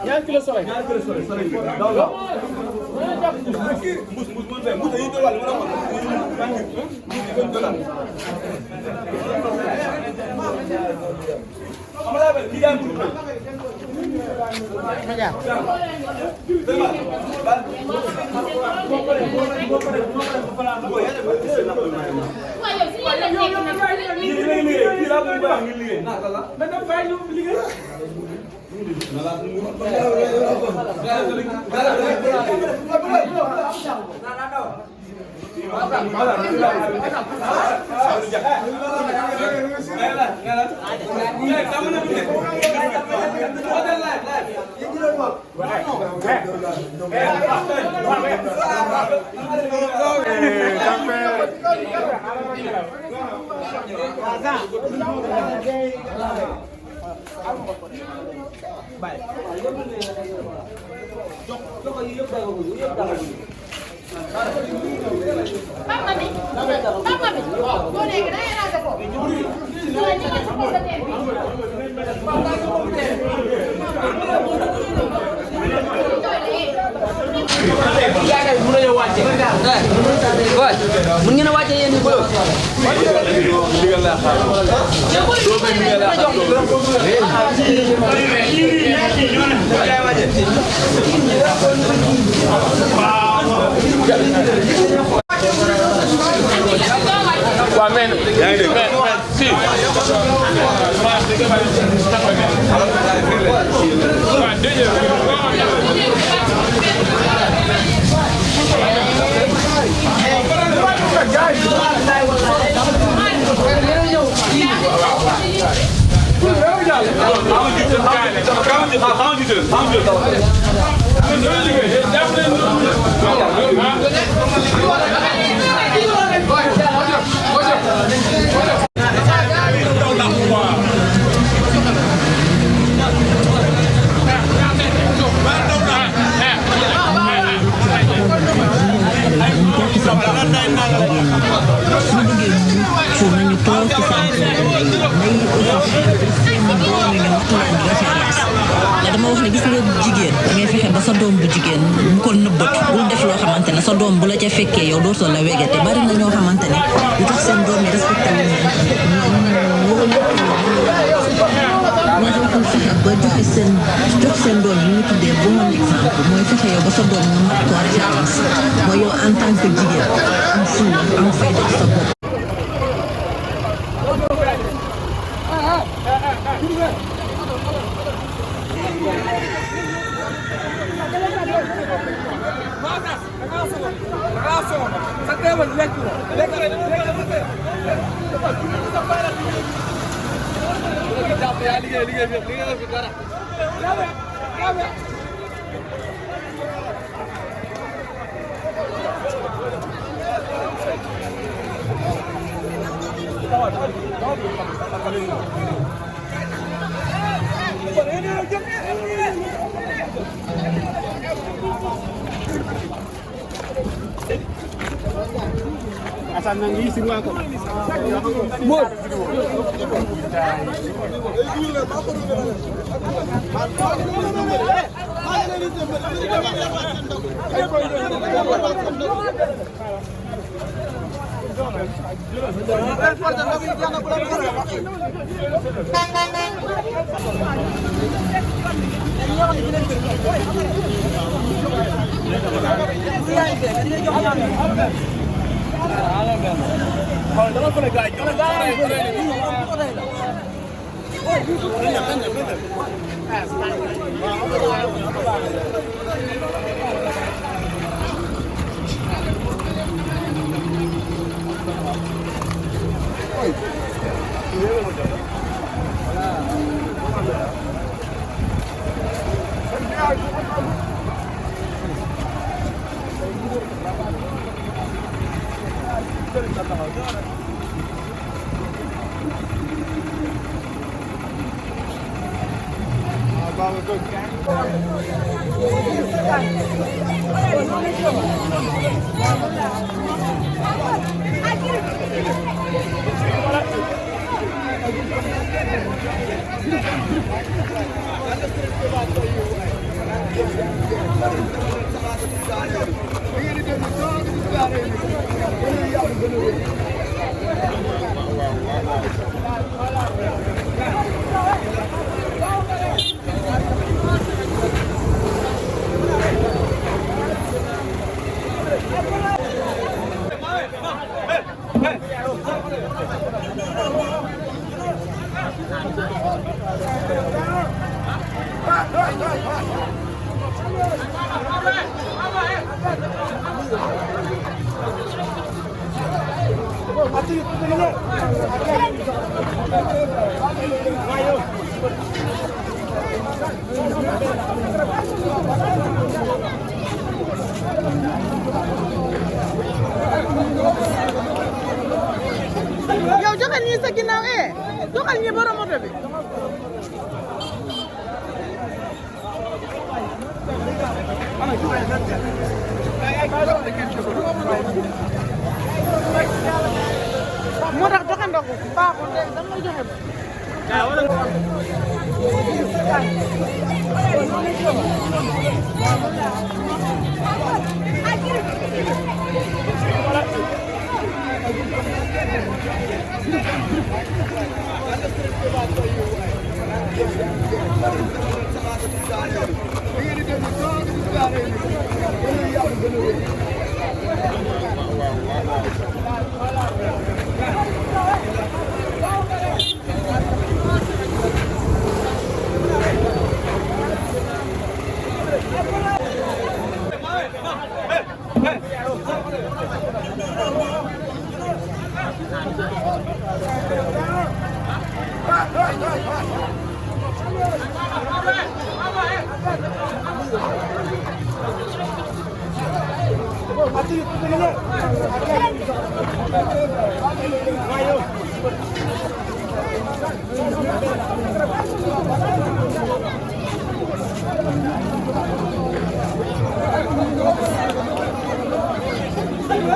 ñaar kilo soleil daw daw mus yi do wal amala ba ki jam mun ngeen a wàcce yéen ñi bëgg waaw men yaa ngi dégg si dama wax ne gis nga jigéen da ngay fexe ba sa doom bu jigéen mu ko nëbbat bul def loo xamante ne sa doom bu la ca fekkee yow dootoo la wegete bari na ñoo xamante ne lu tax seen doom yi respecté ba jox seen doom yi ñu tuddee bon exemple mooy fexe yow ba sa doom nga mat ko référence mooy yow en tant que jigéen am fulla am fayda sa bopp. Asal nangi semua kok. Mut. yow joxal ñi sa ginnaaw joxal ñi borom moto bi moo tax joxe ndox baaxul de dama lay joxe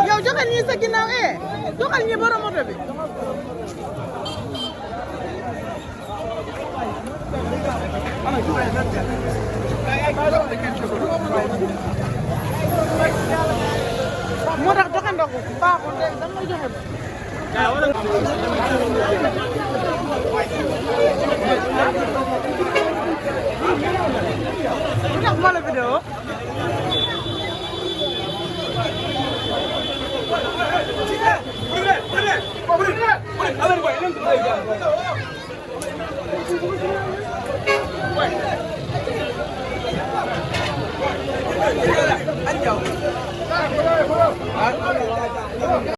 yow joxal ñi sa ginnaaw joxal ñi borom moto bi moo tax joxe ndox baaxul de dama lay joxe ndax moo la vidéo Allez,